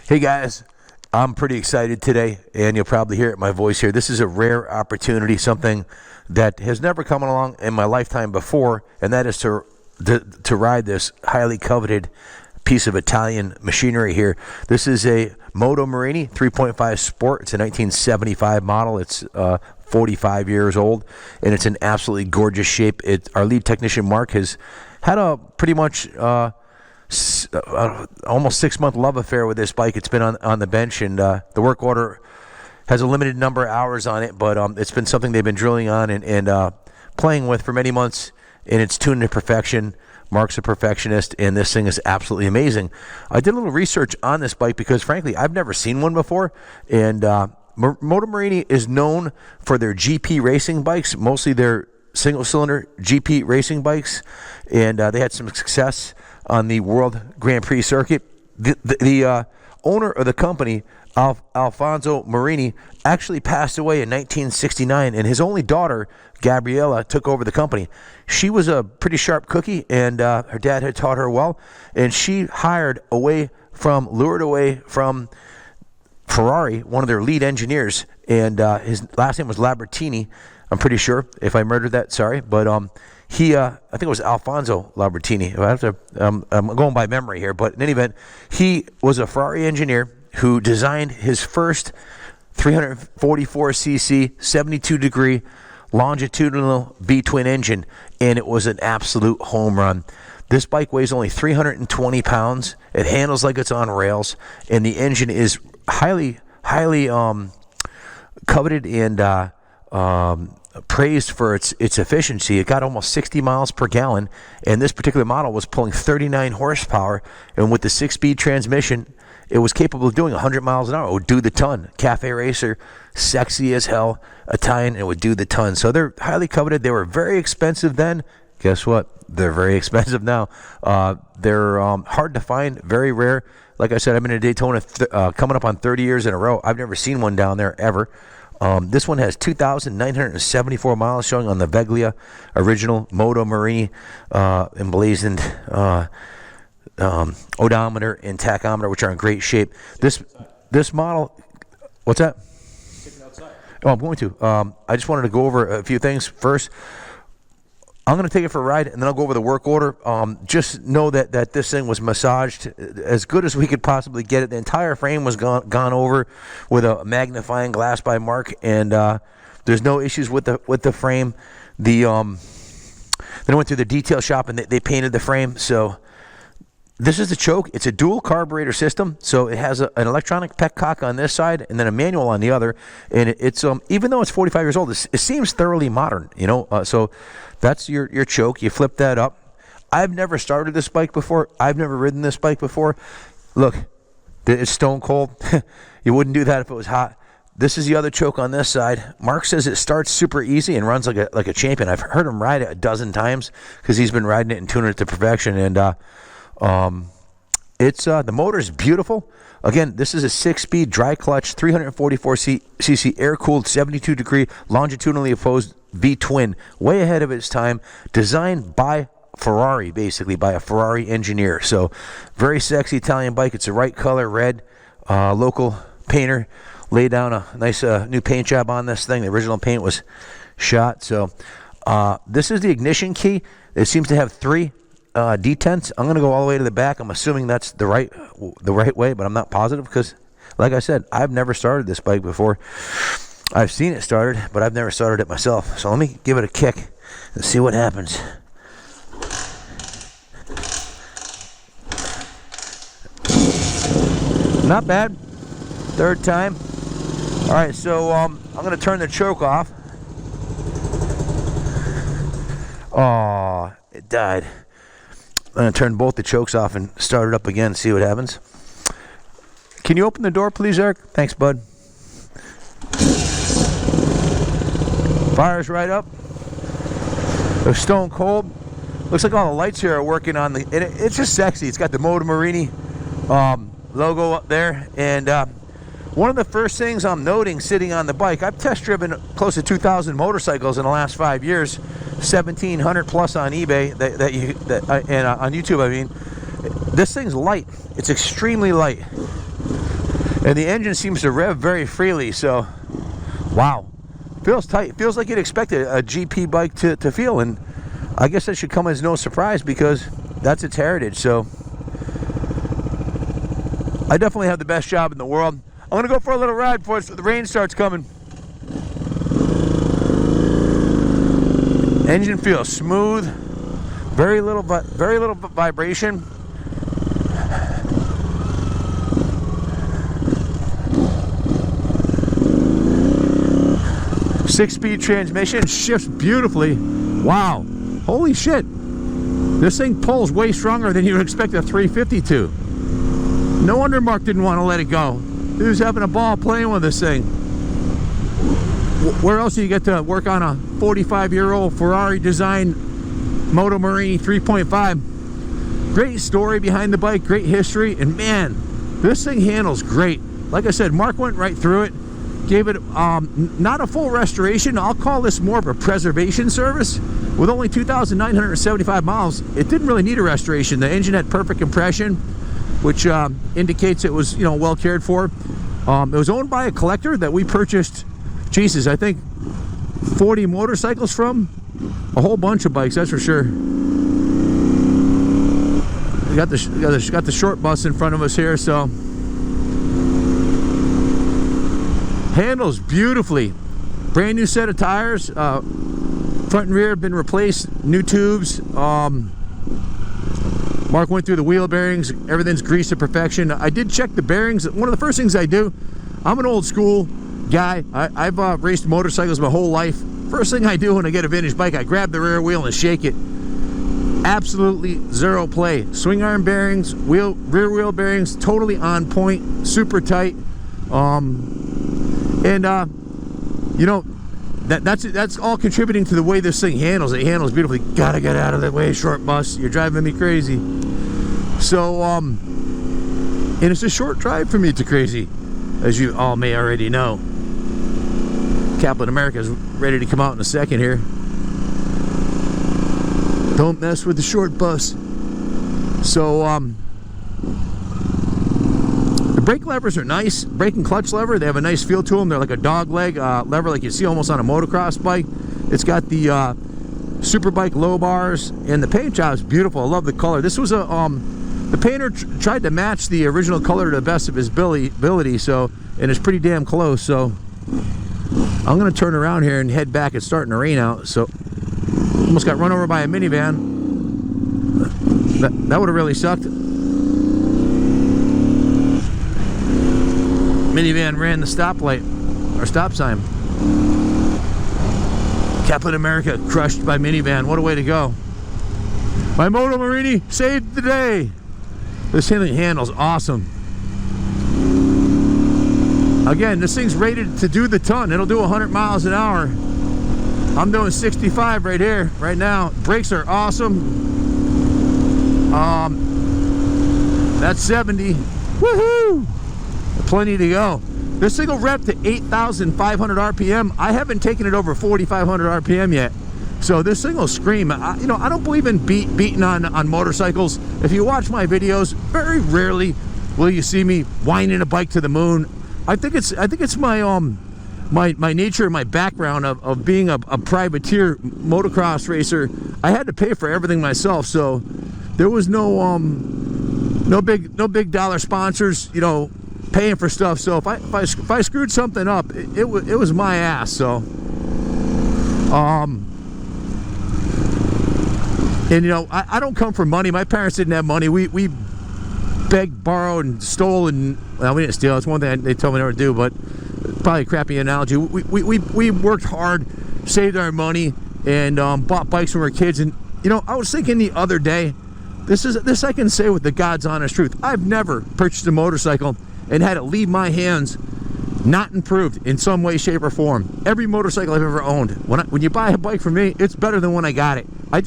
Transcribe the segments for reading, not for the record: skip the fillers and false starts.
Hey guys, I'm pretty excited today, and you'll probably hear it in my voice here. This is a rare opportunity, something that has never come along in my lifetime before, and that is to ride this highly coveted piece of Italian machinery here. This is a Moto Morini 3.5 Sport. It's a 1975 model. It's 45 years old, and it's in absolutely gorgeous shape. Our lead technician, Mark, has had a pretty much almost 6-month love affair with this bike. It's been on the bench, and the work order has a limited number of hours on it, but it's been something they've been drilling on and playing with for many months, and it's tuned to perfection. Mark's a perfectionist, and this thing is absolutely amazing. I did a little research on this bike because, frankly, I've never seen one before, and Moto Morini is known for their GP racing bikes, mostly their single-cylinder GP racing bikes, and they had some success on the World Grand Prix circuit. The owner of the company, Alfonso Morini, actually passed away in 1969, and his only daughter, Gabriella, took over the company. She was a pretty sharp cookie, and her dad had taught her well, and she lured away from Ferrari, one of their lead engineers, and his last name was Labertini. I'm pretty sure. If I murdered that, sorry, but I think it was Alfonso Labertini. I'm going by memory here, but in any event, he was a Ferrari engineer who designed his first 344cc 72-degree longitudinal B-twin engine, and it was an absolute home run. This bike weighs only 320 pounds. It handles like it's on rails, and the engine is highly coveted and praised for its efficiency. It got almost 60 miles per gallon, and this particular model was pulling 39 horsepower, and with the 6-speed transmission, it was capable of doing 100 miles an hour. It would do the ton. Cafe racer, sexy as hell, Italian, and it would do the ton. So they're highly coveted. They were very expensive then. Guess what? They're very expensive now. They're hard to find, very rare. Like I said, I've been in Daytona coming up on 30 years in a row. I've never seen one down there ever. This one has 2,974 miles showing on the Veglia original Moto Morini emblazoned odometer and tachometer, which are in great shape. This model, what's that? Oh, I'm going to. I just wanted to go over a few things. First, I'm going to take it for a ride, and then I'll go over the work order. Just know that this thing was massaged as good as we could possibly get it. The entire frame was gone over with a magnifying glass by Mark, and there's no issues with the frame. Then I went through the detail shop, and they painted the frame. So this is the choke. It's a dual carburetor system, so it has an electronic petcock on this side and then a manual on the other. And it's even though it's 45 years old, it seems thoroughly modern. So that's your choke. You flip that up. I've never started this bike before. I've never ridden this bike before. Look, it's stone cold. You wouldn't do that if it was hot. This is the other choke on this side. Mark says it starts super easy and runs like a champion. I've heard him ride it a dozen times because he's been riding it and tuning it to perfection. And the motor's beautiful. Again, this is a 6-speed dry clutch 344cc air-cooled 72-degree longitudinally opposed V-twin, way ahead of its time, designed by Ferrari, basically by a Ferrari engineer. So very sexy Italian bike. It's the right color, red. Local painter laid down a nice new paint job on this thing. The original paint was shot. So this is the ignition key. It seems to have 3 detents. I'm going to go all the way to the back. I'm assuming that's the right way, but I'm not positive because, like I said, I've never started this bike before. I've seen it started, but I've never started it myself. So let me give it a kick and see what happens. Not bad. Third time. All right, so I'm going to turn the choke off. Oh, it died. I'm going to turn both the chokes off and start it up again, see what happens. Can you open the door, please, Eric? Thanks, bud. Fires right up. They're stone cold. Looks like all the lights here are working on it's just sexy. It's got the Moto Morini logo up there. And one of the first things I'm noting sitting on the bike, I've test driven close to 2,000 motorcycles in the last 5 years. 1,700 plus on eBay and on YouTube. I mean, this thing's light. It's extremely light. And the engine seems to rev very freely, so wow. Feels tight. Feels like you'd expect a GP bike to feel, and I guess that should come as no surprise because that's its heritage. So I definitely have the best job in the world. I'm going to go for a little ride before the rain starts coming. Engine feels smooth. Very little vibration. Six-speed transmission, shifts beautifully. Wow, holy shit. This thing pulls way stronger than you would expect a 350 to. No wonder Mark didn't want to let it go. He was having a ball playing with this thing. Where else do you get to work on a 45-year-old Ferrari designed Moto Morini 3.5? Great story behind the bike, great history, and man, this thing handles great. Like I said, Mark went right through it. Gave it not a full restoration. I'll call this more of a preservation service. With only 2,975 miles, it didn't really need a restoration. The engine had perfect compression, which indicates it was, you know, well cared for. It was owned by a collector that we purchased, Jesus, I think 40 motorcycles from. A whole bunch of bikes, that's for sure. We got the short bus in front of us here, so. Handles beautifully. Brand new set of tires. Front and rear have been replaced. New tubes. Mark went through the wheel bearings. Everything's greased to perfection. I did check the bearings. One of the first things I do, I'm an old school guy. I've raced motorcycles my whole life. First thing I do when I get a vintage bike, I grab the rear wheel and shake it. Absolutely zero play. Swing arm bearings, rear wheel bearings, totally on point, super tight. And you know, that's all contributing to the way this thing handles. It handles beautifully. Gotta get out of the way, short bus. You're driving me crazy. So, and it's a short drive for me to crazy, as you all may already know. Kaplan America is ready to come out in a second here. Don't mess with the short bus. So, the brake levers are nice. Brake and clutch lever, they have a nice feel to them. They're like a dog leg lever like you see almost on a motocross bike. It's got the Superbike low bars, and the paint job is beautiful. I love the color. This was a the painter tried to match the original color to the best of his ability, so, and it's pretty damn close. So I'm gonna turn around here and head back. It's starting to rain out, so almost got run over by a minivan. That would have really sucked. Minivan ran the stoplight, or stop sign. Kaplan America crushed by minivan. What a way to go. My Moto Morini saved the day. This thing handles awesome. Again, this thing's rated to do the ton. It'll do 100 miles an hour. I'm doing 65 right here, right now. Brakes are awesome. That's 70. Woohoo! Plenty to go. This thing will rev to 8,500 RPM. I haven't taken it over 4,500 RPM yet. So this thing will scream. You know, I don't believe in beating on motorcycles. If you watch my videos, very rarely will you see me winding a bike to the moon. I think it's my my nature, my background of being a privateer motocross racer. I had to pay for everything myself, so there was no big dollar sponsors, you know, paying for stuff. So if I screwed something up, it was my ass. So and you know, I don't come from money. My parents didn't have money. We begged, borrowed, and stole, and well, we didn't steal. It's one thing they told me never to do, but probably a crappy analogy. We worked hard, saved our money, and bought bikes when we were kids. And you know, I was thinking the other day, this I can say with the God's honest truth. I've never purchased a motorcycle and had it leave my hands not improved in some way, shape, or form. Every motorcycle I've ever owned, when you buy a bike from me, it's better than when I got it. A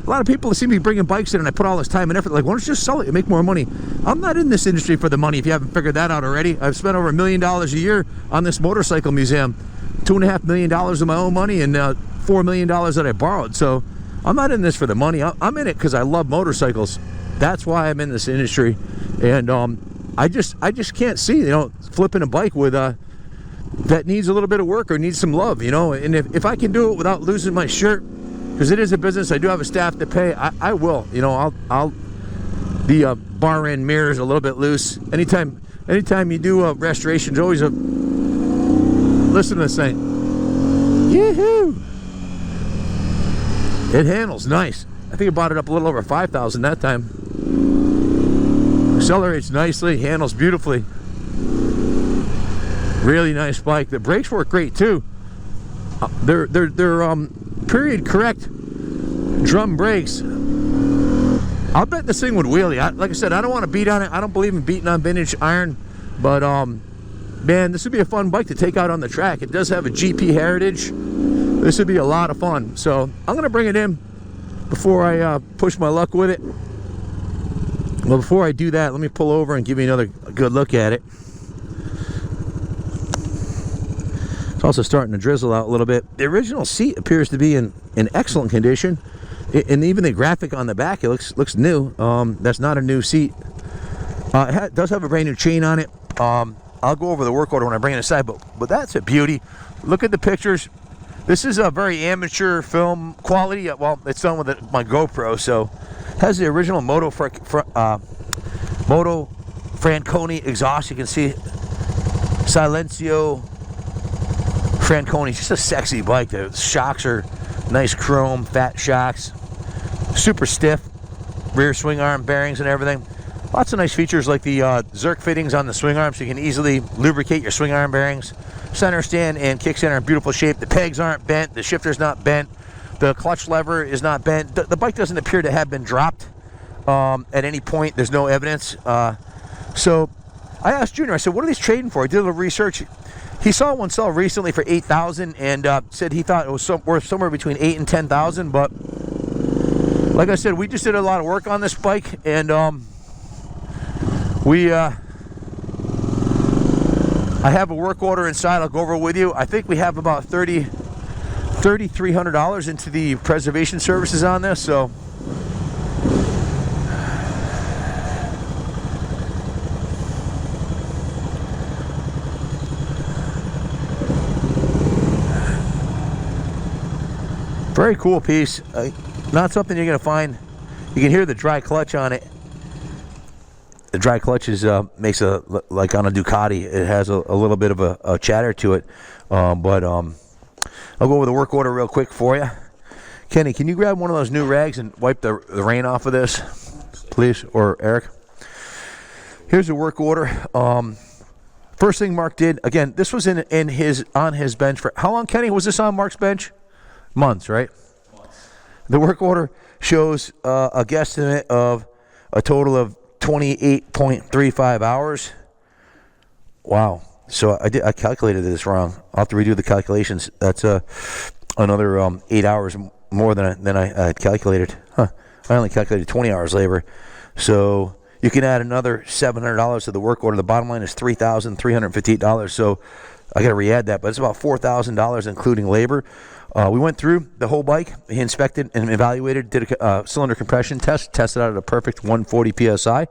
lot of people see me bringing bikes in, and I put all this time and effort, like, why don't you just sell it and make more money? I'm not in this industry for the money, if you haven't figured that out already. I've spent over $1 million a year on this motorcycle museum, $2.5 million of my own money, and $4 million that I borrowed. So I'm not in this for the money. I'm in it because I love motorcycles. That's why I'm in this industry. And I just can't see, you know, flipping a bike with that needs a little bit of work or needs some love, you know. And if I can do it without losing my shirt, because it is a business, I do have a staff to pay, I will, you know. I'll the bar end mirror's a little bit loose. Anytime you do a restoration, there's always a, listen to this thing. Yee-hoo! It handles nice. I think I bought it up a little over 5,000 that time. Accelerates nicely, handles beautifully. Really nice bike. The brakes work great too. They're period correct drum brakes. I'll bet this thing would wheelie. Like I said, I don't want to beat on it. I don't believe in beating on vintage iron, but man, this would be a fun bike to take out on the track. It does have a GP heritage. This would be a lot of fun. So I'm gonna bring it in before I push my luck with it. Well, before I do that, let me pull over and give you another good look at it. It's also starting to drizzle out a little bit. The original seat appears to be in excellent condition, and even the graphic on the back, it looks new. That's not a new seat. It does have a brand new chain on it. I'll go over the work order when I bring it inside, but that's a beauty. Look at the pictures. This is a very amateur film quality. Well, it's done with my GoPro, so it has the original Moto Franconi exhaust. You can see Silencio Franconi. It's just a sexy bike. The shocks are nice chrome, fat shocks, super stiff, rear swing arm bearings and everything. Lots of nice features like the Zerk fittings on the swing arm, so you can easily lubricate your swing arm bearings. Center stand and kickstand are in beautiful shape. The pegs aren't bent. The shifter's not bent. The clutch lever is not bent. The bike doesn't appear to have been dropped at any point. There's no evidence. So I asked Junior, I said, what are these trading for? I did a little research. He saw one sell recently for $8,000 and said he thought it was worth somewhere between $8,000 and $10,000. But like I said, we just did a lot of work on this bike, and I have a work order inside. I'll go over with you. I think we have about $3,300 into the preservation services on this. So very cool piece. Not something you're going to find. You can hear the dry clutch on it. The dry clutch is makes a, like on a Ducati, it has a little bit of a chatter to it. But I'll go over the work order real quick for you. Kenny, can you grab one of those new rags and wipe the rain off of this, please? Or Eric? Here's the work order. First thing Mark did, again, this was on his bench for how long, Kenny? Was this on Mark's bench? Months, right? Months. The work order shows a guesstimate of a total of 28.35 hours. Wow. So I calculated this wrong. I'll have to redo the calculations. That's another 8 hours more than I had calculated. I only calculated 20 hours labor. So you can add another $700 to the work order. The bottom line is $3,358. So I got to re-add that, but it's about $4,000 including labor. We went through the whole bike. He inspected and evaluated, did a cylinder compression test, tested out at a perfect 140 PSI.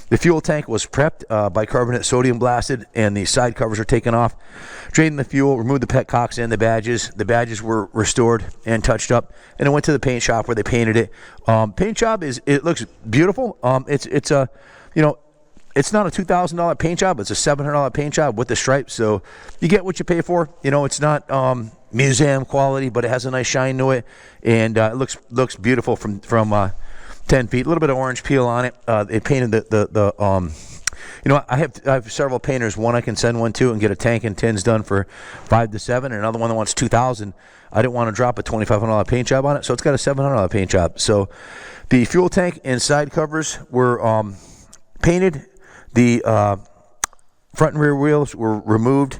The fuel tank was prepped, bicarbonate sodium blasted, and the side covers are taken off. Drained the fuel, removed the petcocks and the badges. The badges were restored and touched up, and it went to the paint shop where they painted it. Paint job it looks beautiful. It's a, you know, it's not a $2,000 paint job. It's a $700 paint job with the stripes. So you get what you pay for. You know, it's not museum quality, but it has a nice shine to it, and it looks beautiful from 10 feet. A little bit of orange peel on it. They painted the you know, I have several painters. One I can send one to and get a tank and tins done for $5,000 to $7,000, and another one that wants $2,000. I didn't want to drop a $2,500 paint job on it, so it's got a $700 paint job. So the fuel tank and side covers were painted. The front and rear wheels were removed,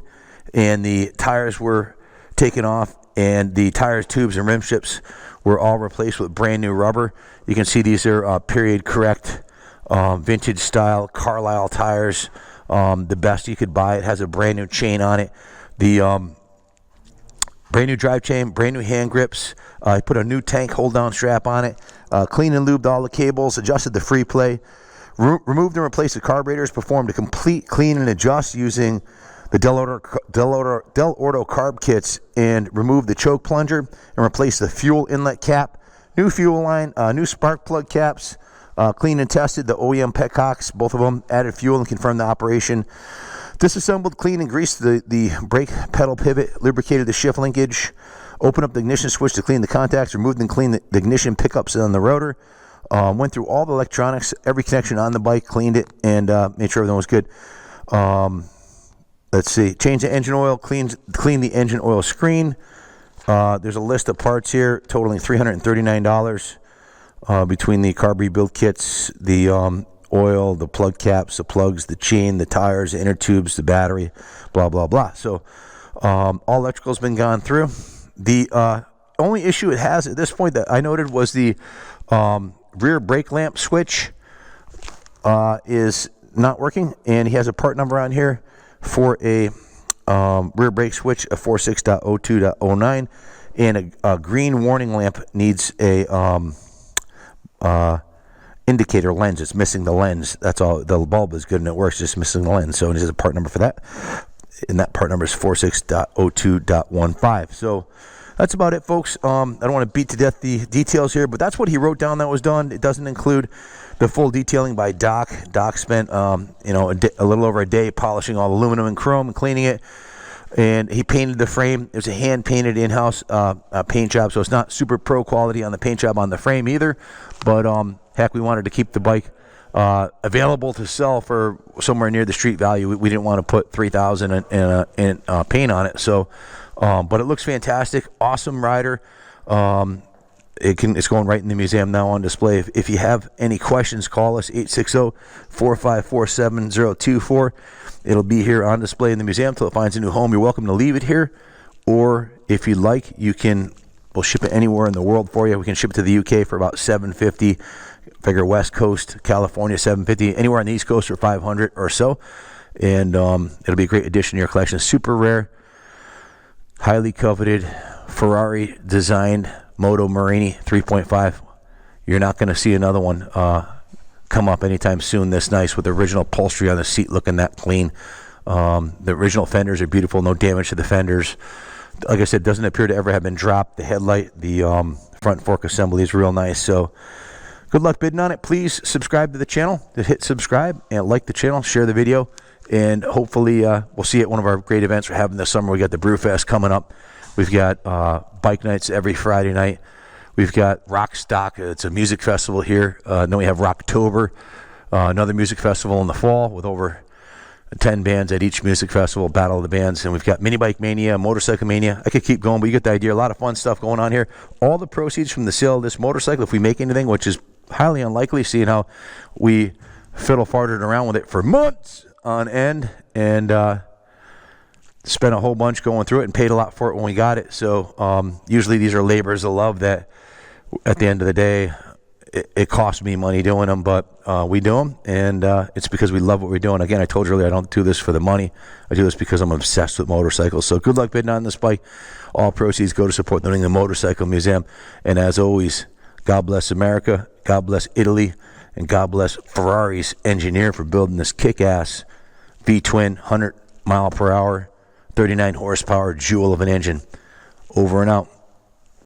and the tires were taken off, and the tires, tubes, and rim ships were all replaced with brand new rubber. You can see these are period correct, vintage style Carlisle tires, the best you could buy. It has a brand new chain on it, the brand new drive chain, brand new hand grips. I put a new tank hold down strap on it, clean and lubed all the cables, adjusted the free play, Removed and replaced the carburetors. Performed a complete clean and adjust using the Del Orto carb kits, and removed the choke plunger and replaced the fuel inlet cap. New fuel line, new spark plug caps, cleaned and tested the OEM petcocks, both of them. Added fuel and confirmed the operation. Disassembled, cleaned and greased the brake pedal pivot, lubricated the shift linkage, opened up the ignition switch to clean the contacts, removed and cleaned the ignition pickups on the rotor. Went through all the electronics, every connection on the bike, cleaned it, and made sure everything was good. Let's see. Change the engine oil, clean the engine oil screen. There's a list of parts here totaling $339 between the carb rebuild kits, the oil, the plug caps, the plugs, the chain, the tires, the inner tubes, the battery, blah, blah, blah. So all electrical's been gone through. The only issue it has at this point that I noted was the rear brake lamp switch is not working, and he has a part number on here for a rear brake switch, a 46.02.09, and a green warning lamp needs a indicator lens. It's missing the lens. That's all. The bulb is good and it works, just missing the lens. So there's a part number for that, and that part number is 46.02.15. So that's about it, folks. I don't want to beat to death the details here, but that's what he wrote down that was done. It doesn't include the full detailing by Doc. Doc spent a little over a day polishing all the aluminum and chrome and cleaning it, and he painted the frame. It was a hand-painted in-house paint job, so it's not super pro quality on the paint job on the frame either, but heck, we wanted to keep the bike available to sell for somewhere near the street value. We didn't want to put $3,000 in paint on it, so but it looks fantastic. Awesome rider. It's going right in the museum now on display. If you have any questions, call us 860-454-7024. It'll be here on display in the museum until it finds a new home. You're welcome to leave it here, or if you'd like, we'll ship it anywhere in the world for you. We can ship it to the UK for about $750. Figure West Coast, California, $750. Anywhere on the East Coast for $500 or so. And it'll be a great addition to your collection. Super rare, highly coveted, Ferrari designed Moto Morini 3.5. You're not going to see another one come up anytime soon this nice, with the original upholstery on the seat looking that clean. The original fenders are beautiful, no damage to the fenders. Like I said, doesn't appear to ever have been dropped. The headlight, the front fork assembly is real nice. So good luck bidding on it. Please subscribe to the channel. Just hit subscribe and like the channel, share the video, and hopefully we'll see you at one of our great events we're having this summer. We got the Brewfest coming up. We've got bike nights every Friday night. We've got Rock Stock. It's a music festival here. Then we have Rocktober, another music festival in the fall with over 10 bands at each music festival, Battle of the Bands. And we've got Mini Bike Mania, Motorcycle Mania. I could keep going, but you get the idea. A lot of fun stuff going on here. All the proceeds from the sale of this motorcycle, if we make anything, which is highly unlikely, seeing how we fiddle-farted around with it for months on end, and spent a whole bunch going through it and paid a lot for it when we got it. So usually these are labors of love that at the end of the day, it costs me money doing them, but we do them, and it's because we love what we're doing. Again, I told you earlier, I don't do this for the money. I do this because I'm obsessed with motorcycles. So good luck bidding on this bike. All proceeds go to support the New England Motorcycle Museum. And as always, God bless America, God bless Italy, and God bless Ferrari's engineer for building this kick-ass V-twin, 100 mile per hour, 39 horsepower jewel of an engine. Over and out.